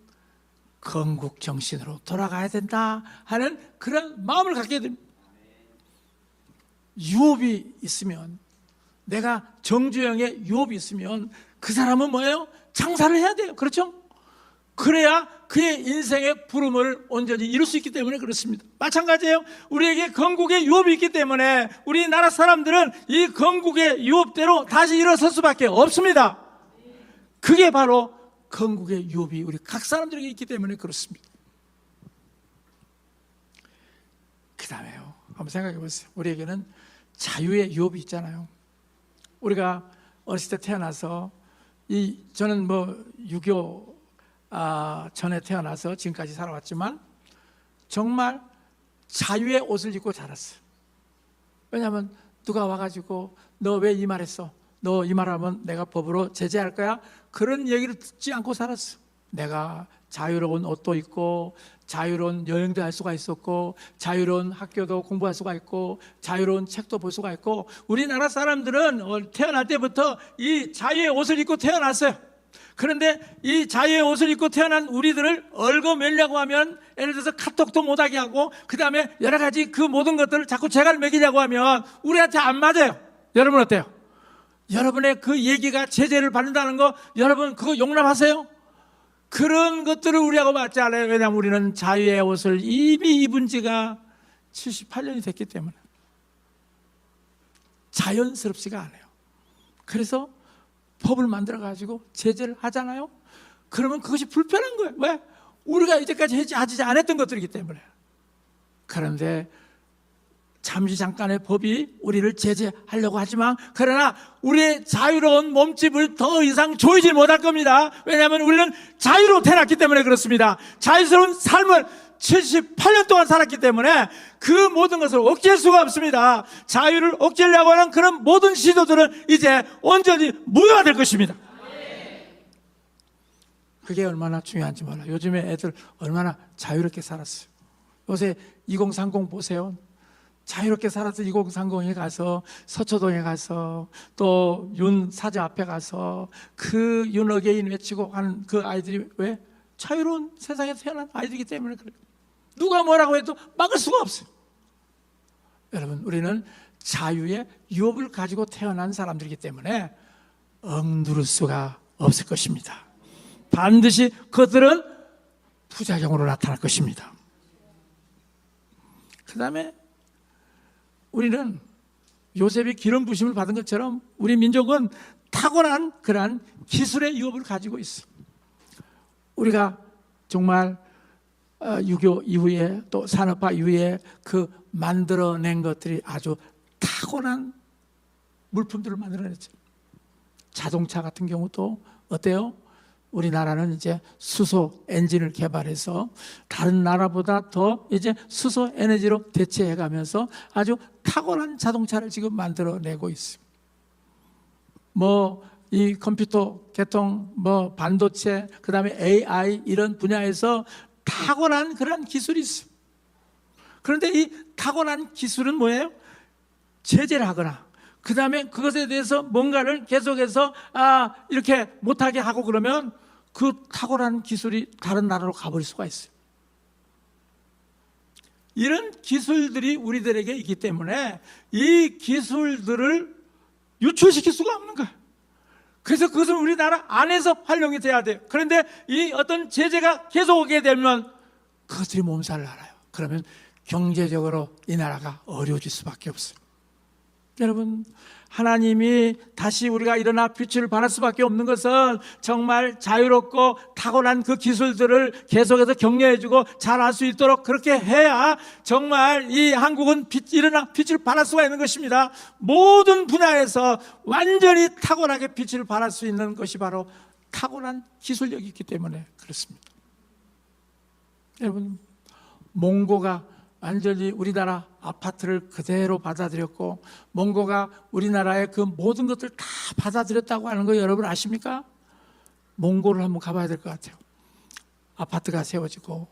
건국 정신으로 돌아가야 된다 하는 그런 마음을 갖게 됩니다. 유업이 있으면 내가 정주영의 유업이 있으면 그 사람은 뭐예요? 장사를 해야 돼요. 그렇죠? 그래야 그의 인생의 부름을 온전히 이룰 수 있기 때문에 그렇습니다. 마찬가지예요. 우리에게 건국의 유업이 있기 때문에 우리나라 사람들은 이 건국의 유업대로 다시 일어설 수밖에 없습니다. 그게 바로 건국의 유업이 우리 각 사람들에게 있기 때문에 그렇습니다. 그 다음에요, 한번 생각해 보세요. 우리에게는 자유의 유업이 있잖아요. 우리가 어렸을 때 태어나서 저는 뭐 6.25 전에 태어나서 지금까지 살아왔지만 정말 자유의 옷을 입고 자랐어요. 왜냐하면 누가 와가지고 너 왜 이 말했어? 너 이 말하면 내가 법으로 제재할 거야? 그런 얘기를 듣지 않고 살았어. 내가 자유로운 옷도 입고 자유로운 여행도 할 수가 있었고 자유로운 학교도 공부할 수가 있고 자유로운 책도 볼 수가 있고 우리나라 사람들은 태어날 때부터 이 자유의 옷을 입고 태어났어요. 그런데 이 자유의 옷을 입고 태어난 우리들을 얽어매려고 하면 예를 들어서 카톡도 못하게 하고 그 다음에 여러 가지 그 모든 것들을 자꾸 재갈 매기려고 하면 우리한테 안 맞아요. 여러분 어때요? 여러분의 그 얘기가 제재를 받는다는 거 여러분 그거 용납하세요? 그런 것들을 우리하고 맞지 않아요. 왜냐하면 우리는 자유의 옷을 이미 입은 지가 78년이 됐기 때문에 자연스럽지가 않아요. 그래서 법을 만들어 가지고 제재를 하잖아요. 그러면 그것이 불편한 거예요. 왜? 우리가 이제까지 하지 않았던 것들이기 때문에. 그런데 잠시 잠깐의 법이 우리를 제재하려고 하지만 그러나 우리의 자유로운 몸집을 더 이상 조이지 못할 겁니다. 왜냐하면 우리는 자유로 태어났기 때문에 그렇습니다. 자유스러운 삶을 78년 동안 살았기 때문에 그 모든 것을 억제할 수가 없습니다. 자유를 억제하려고 하는 그런 모든 시도들은 이제 온전히 무효가 될 것입니다. 그게 얼마나 중요한지 몰라요. 요즘에 애들 얼마나 자유롭게 살았어요. 요새 2030 보세요. 자유롭게 살아서 2030에 가서 서초동에 가서 또 윤 사자 앞에 가서 그 윤 어게인 외치고 하는 그 아이들이 왜? 자유로운 세상에 태어난 아이들이기 때문에 그래요. 누가 뭐라고 해도 막을 수가 없어요. 여러분, 우리는 자유의 유업을 가지고 태어난 사람들이기 때문에 억누를 수가 없을 것입니다. 반드시 그들은 부작용으로 나타날 것입니다. 그 다음에 우리는 요셉이 기름 부심을 받은 것처럼 우리 민족은 탁월한 그러한 기술의 유업을 가지고 있어요. 우리가 정말 6.25 이후에 또 산업화 이후에 그 만들어낸 것들이 아주 탁월한 물품들을 만들어냈죠. 자동차 같은 경우도 어때요? 우리나라는 이제 수소 엔진을 개발해서 다른 나라보다 더 이제 수소 에너지로 대체해 가면서 아주 탁월한 자동차를 지금 만들어내고 있습니다. 이 컴퓨터 개통, 반도체, 그 다음에 AI 이런 분야에서 탁월한 그런 기술이 있습니다. 그런데 이 탁월한 기술은 뭐예요? 제재를 하거나 그 다음에 그것에 대해서 뭔가를 계속해서 이렇게 못하게 하고 그러면 그 탁월한 기술이 다른 나라로 가버릴 수가 있어요. 이런 기술들이 우리들에게 있기 때문에 이 기술들을 유출시킬 수가 없는 거예요. 그래서 그것은 우리나라 안에서 활용이 돼야 돼요. 그런데 이 어떤 제재가 계속 오게 되면 그것들이 몸살을 앓아요. 그러면 경제적으로 이 나라가 어려워질 수밖에 없어요. 여러분, 하나님이 다시 우리가 일어나 빛을 발할 수밖에 없는 것은 정말 자유롭고 탁월한 그 기술들을 계속해서 격려해주고 잘할 수 있도록 그렇게 해야 정말 이 한국은 일어나 빛을 발할 수가 있는 것입니다. 모든 분야에서 완전히 탁월하게 빛을 발할 수 있는 것이 바로 탁월한 기술력이 있기 때문에 그렇습니다. 여러분, 몽고가 완전히 우리나라 아파트를 그대로 받아들였고 몽고가 우리나라의 그 모든 것들을 다 받아들였다고 하는 거 여러분 아십니까? 몽고를 한번 가봐야 될 것 같아요. 아파트가 세워지고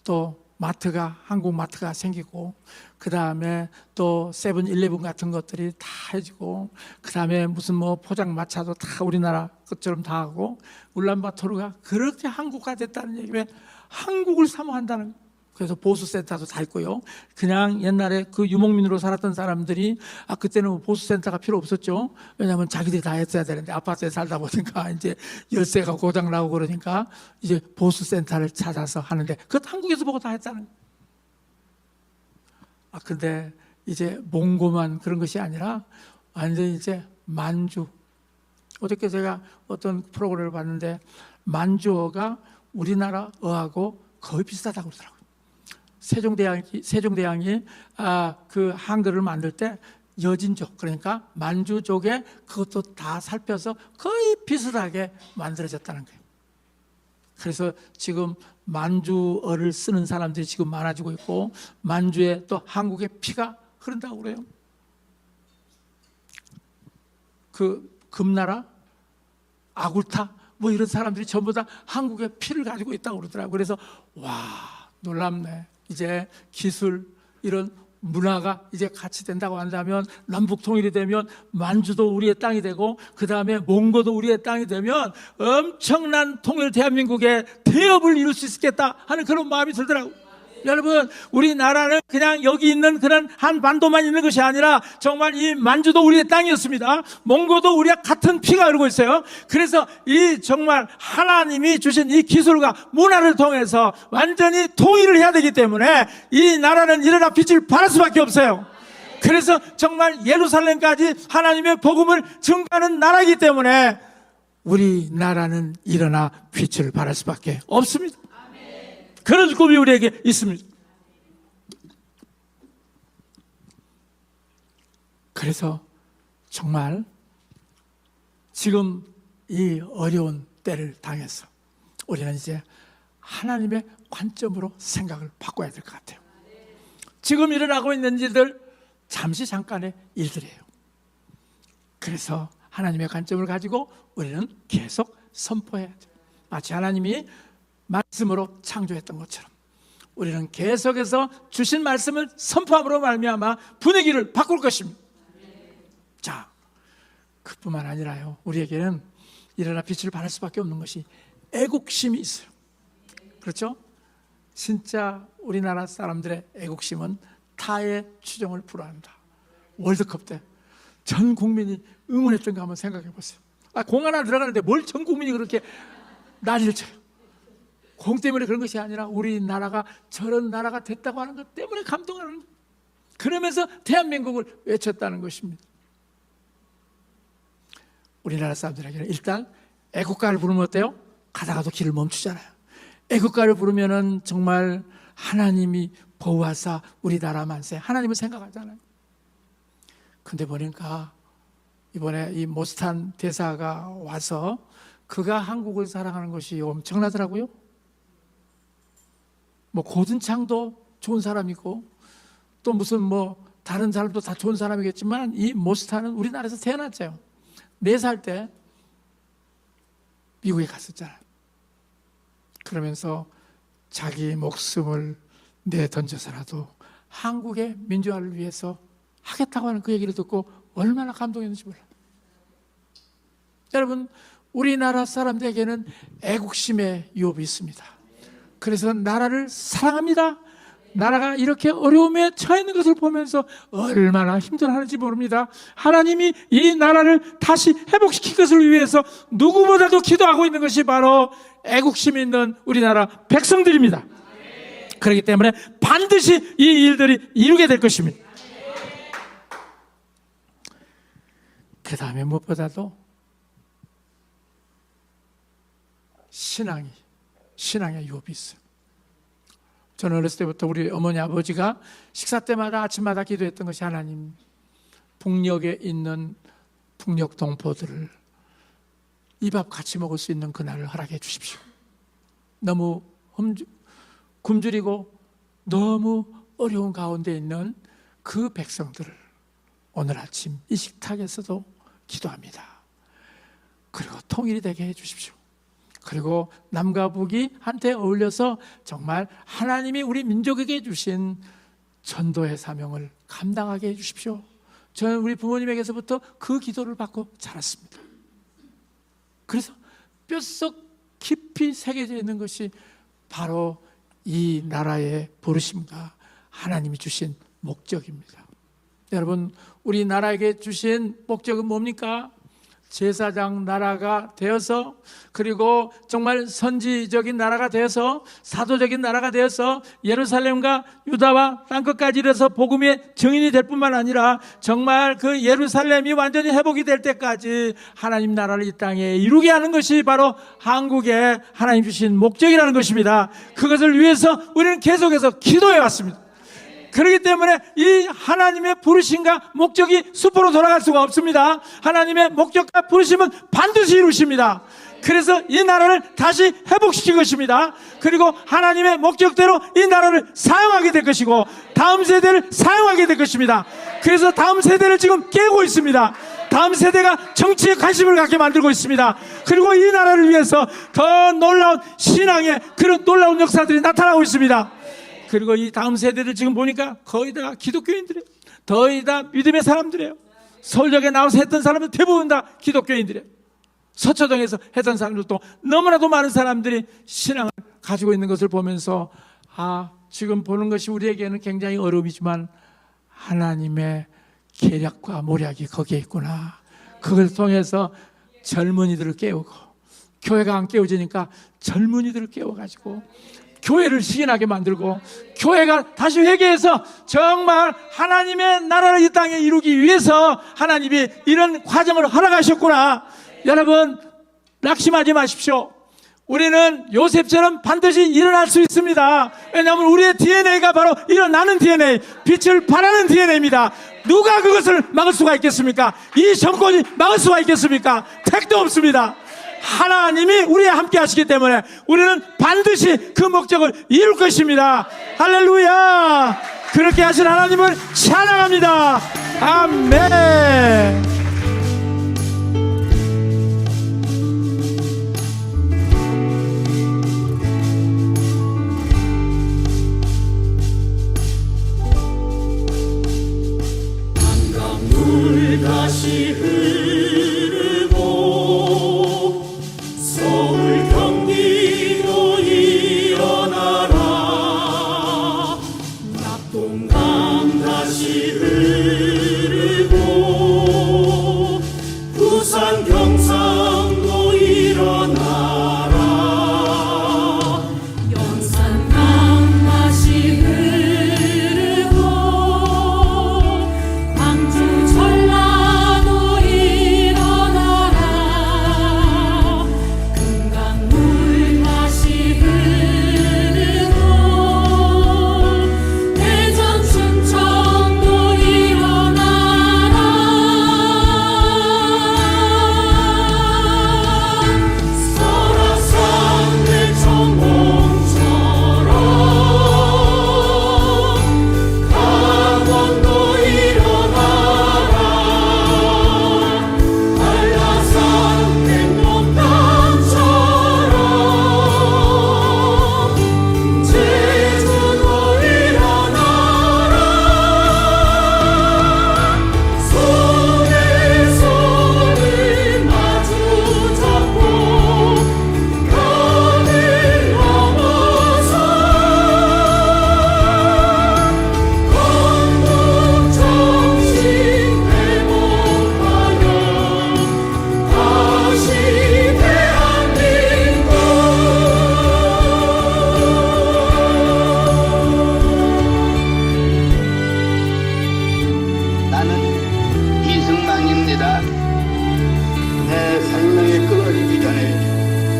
또 마트가 한국 마트가 생기고 그 다음에 또 세븐일레븐 같은 것들이 다 해지고 그 다음에 무슨 포장마차도 다 우리나라 것처럼 다 하고 울란바토르가 그렇게 한국화 됐다는 얘기. 왜? 한국을 사모한다는 거예요. 그래서 보수센터도 다 있고요. 그냥 옛날에 그 유목민으로 살았던 사람들이 그때는 보수센터가 필요 없었죠. 왜냐하면 자기들이 다 했어야 되는데 아파트에 살다 보니까 이제 열쇠가 고장 나고 그러니까 이제 보수센터를 찾아서 하는데 그것 한국에서 보고 다 했다는 거예요. 근데 이제 몽고만 그런 것이 아니라 완전히 이제 만주. 어저께 제가 어떤 프로그램을 봤는데 만주어가 우리나라어하고 거의 비슷하다고 그러더라고요. 세종대왕이 그 한글을 만들 때 여진족, 그러니까 만주족에 그것도 다 살펴서 거의 비슷하게 만들어졌다는 거예요. 그래서 지금 만주어를 쓰는 사람들이 지금 많아지고 있고 만주에 또 한국의 피가 흐른다고 그래요. 그 금나라, 아굴타 이런 사람들이 전부 다 한국의 피를 가지고 있다고 그러더라고요. 그래서 놀랍네. 이제 기술 이런 문화가 이제 같이 된다고 한다면 남북 통일이 되면 만주도 우리의 땅이 되고 그 다음에 몽고도 우리의 땅이 되면 엄청난 통일 대한민국의 대업을 이룰 수 있겠다 하는 그런 마음이 들더라고요. 여러분, 우리나라는 그냥 여기 있는 그런 한 반도만 있는 것이 아니라 정말 이 만주도 우리의 땅이었습니다. 몽고도 우리와 같은 피가 흐르고 있어요. 그래서 이 정말 하나님이 주신 이 기술과 문화를 통해서 완전히 통일을 해야 되기 때문에 이 나라는 일어나 빛을 발할 수밖에 없어요. 그래서 정말 예루살렘까지 하나님의 복음을 증거하는 나라이기 때문에 우리나라는 일어나 빛을 발할 수밖에 없습니다. 그런 꿈이 우리에게 있습니다. 그래서 정말 지금 이 어려운 때를 당해서 우리는 이제 하나님의 관점으로 생각을 바꿔야 될 것 같아요. 지금 일어나고 있는 일들 잠시 잠깐의 일들이에요. 그래서 하나님의 관점을 가지고 우리는 계속 선포해야 돼요. 마치 하나님이 말씀으로 창조했던 것처럼 우리는 계속해서 주신 말씀을 선포함으로 말미암아 분위기를 바꿀 것입니다. 자, 그뿐만 아니라요, 우리에게는 일어나 빛을 발할 수밖에 없는 것이 애국심이 있어요. 그렇죠? 진짜 우리나라 사람들의 애국심은 타의 추종을 불허한다. 월드컵 때 전 국민이 응원했던 거 한번 생각해 보세요. 공 하나 들어가는데 뭘 전 국민이 그렇게 난리를 쳐요. 공 때문에 그런 것이 아니라 우리나라가 저런 나라가 됐다고 하는 것 때문에 감동하는 거예요. 그러면서 대한민국을 외쳤다는 것입니다. 우리나라 사람들에게는 일단 애국가를 부르면 어때요? 가다가도 길을 멈추잖아요. 애국가를 부르면은 정말 하나님이 보호하사 우리 나라 만세, 하나님을 생각하잖아요. 근데 보니까 이번에 이 모스탄 대사가 와서 그가 한국을 사랑하는 것이 엄청나더라고요. 뭐 고든창도 좋은 사람이고 또 무슨 뭐 다른 사람도 다 좋은 사람이겠지만 이 모스탄은 우리나라에서 태어났죠. 4살 때 미국에 갔었잖아요. 그러면서 자기 목숨을 내던져서라도 한국의 민주화를 위해서 하겠다고 하는 그 얘기를 듣고 얼마나 감동했는지 몰라요. 여러분, 우리나라 사람들에게는 애국심의 유업이 있습니다. 그래서 나라를 사랑합니다. 나라가 이렇게 어려움에 처해 있는 것을 보면서 얼마나 힘들어하는지 모릅니다. 하나님이 이 나라를 다시 회복시킬 것을 위해서 누구보다도 기도하고 있는 것이 바로 애국심 있는 우리나라 백성들입니다. 그렇기 때문에 반드시 이 일들이 이루게 될 것입니다. 그 다음에 무엇보다도 신앙의 유업이 있어요. 저는 어렸을 때부터 우리 어머니 아버지가 식사 때마다 아침마다 기도했던 것이 하나님, 북녘에 있는 북녘 동포들을 이 밥 같이 먹을 수 있는 그날을 허락해 주십시오. 너무 굶주리고 너무 어려운 가운데 있는 그 백성들을 오늘 아침 이 식탁에서도 기도합니다. 그리고 통일이 되게 해 주십시오. 그리고 남과 북이 한테 어울려서 정말 하나님이 우리 민족에게 주신 전도의 사명을 감당하게 해 주십시오. 저는 우리 부모님에게서부터 그 기도를 받고 자랐습니다. 그래서 뼛속 깊이 새겨져 있는 것이 바로 이 나라의 부르심과 하나님이 주신 목적입니다. 여러분, 우리나라에게 주신 목적은 뭡니까? 제사장 나라가 되어서, 그리고 정말 선지적인 나라가 되어서, 사도적인 나라가 되어서 예루살렘과 유다와 땅끝까지 이르러서 복음의 증인이 될 뿐만 아니라 정말 그 예루살렘이 완전히 회복이 될 때까지 하나님 나라를 이 땅에 이루게 하는 것이 바로 한국에 하나님 주신 목적이라는 것입니다. 그것을 위해서 우리는 계속해서 기도해 왔습니다. 그렇기 때문에 이 하나님의 부르심과 목적이 수포로 돌아갈 수가 없습니다. 하나님의 목적과 부르심은 반드시 이루십니다. 그래서 이 나라를 다시 회복시킬 것입니다. 그리고 하나님의 목적대로 이 나라를 사용하게 될 것이고 다음 세대를 사용하게 될 것입니다. 그래서 다음 세대를 지금 깨고 있습니다. 다음 세대가 정치에 관심을 갖게 만들고 있습니다. 그리고 이 나라를 위해서 더 놀라운 신앙의 그런 놀라운 역사들이 나타나고 있습니다. 그리고 이 다음 세대를 지금 보니까 거의 다 기독교인들이에요. 거의 다 믿음의 사람들이에요. 서울역에 나와서 했던 사람은 대부분 다 기독교인들이에요. 서초동에서 했던 사람들도 너무나도 많은 사람들이 신앙을 가지고 있는 것을 보면서 지금 보는 것이 우리에게는 굉장히 어려움이지만 하나님의 계략과 모략이 거기에 있구나. 그걸 통해서 젊은이들을 깨우고, 교회가 안 깨워지니까 젊은이들을 깨워가지고 교회를 시인하게 만들고, 교회가 다시 회개해서 정말 하나님의 나라를 이 땅에 이루기 위해서 하나님이 이런 과정을 허락하셨구나. 여러분, 낙심하지 마십시오. 우리는 요셉처럼 반드시 일어날 수 있습니다. 왜냐하면 우리의 DNA가 바로 일어나는 DNA, 빛을 발하는 DNA입니다. 누가 그것을 막을 수가 있겠습니까? 이 정권이 막을 수가 있겠습니까? 택도 없습니다. 하나님이 우리와 함께 하시기 때문에 우리는 반드시 그 목적을 이룰 것입니다. 할렐루야! 그렇게 하신 하나님을 찬양합니다. 아멘. 다시 흐르고 서울 경기도 일어나라. 낙동강 다시 흐르고 부산 경상도 일어나라. 연산강 다시 흐르고 광주 전라도 일어나라. 금강물 다시 흐르고 대전 충청도 일어나라. 설악산 대청봉처럼 강원도 일어나라. 한라산 백록담처럼 제주도 일어나라. 손에 손을 마주 잡고 강을 넘어서 건국 정신 회복하여 다시 대한민국. 나는 이승만입니다. 내 생명이 끊어지기 전에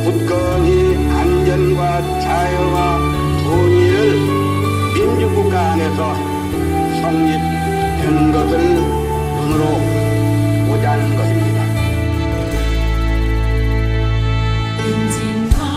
굳건히 안전과 자유와 통일을 민주국가 안에서 성립된 것을 눈으로 보자는 것입니다. 은진강